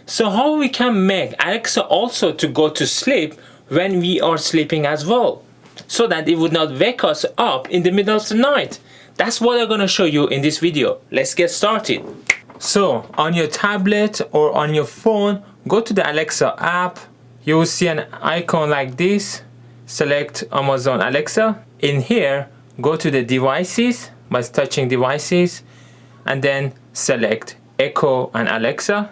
So how we can make Alexa also to go to sleep when we are sleeping as well, so that it would not wake us up in the middle of the night? That's what I'm gonna show you in this video. Let's get started. So on your tablet or on your phone, go to the Alexa app. You will see an icon like this. Select Amazon Alexa. In here, go to the devices by touching devices, and then select Echo and Alexa.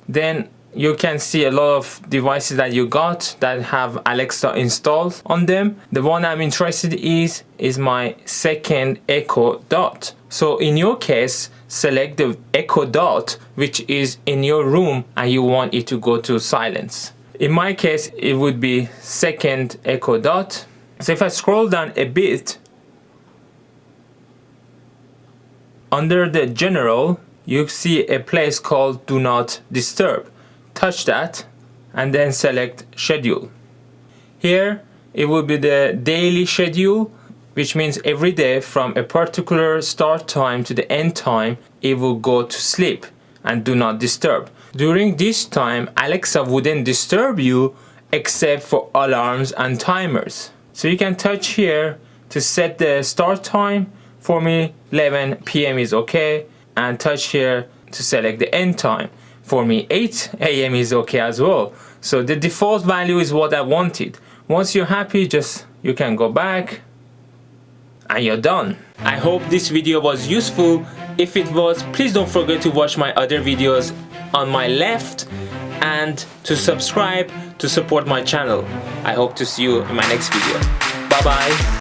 Then you can see a lot of devices that you got that have Alexa installed on them. The one I'm interested in is my second Echo Dot. So in your case, select the Echo Dot which is in your room and you want it to go to silence. In my case, it would be second Echo Dot. So if I scroll down a bit, under the general, you see a place called Do Not Disturb. Touch that and then select schedule. Here it will be the daily schedule, which means every day from a particular start time to the end time, it will go to sleep and do not disturb. During this time, Alexa wouldn't disturb you except for alarms and timers. So you can touch here to set the start time. For me, 11 p.m. is okay, and touch here to select the end time. For me, 8 a.m. is okay as well. So the default value is what I wanted. Once you're happy, you can go back and you're done. I hope this video was useful. If it was, please don't forget to watch my other videos on my left and to subscribe to support my channel. I hope to see you in my next video. Bye bye.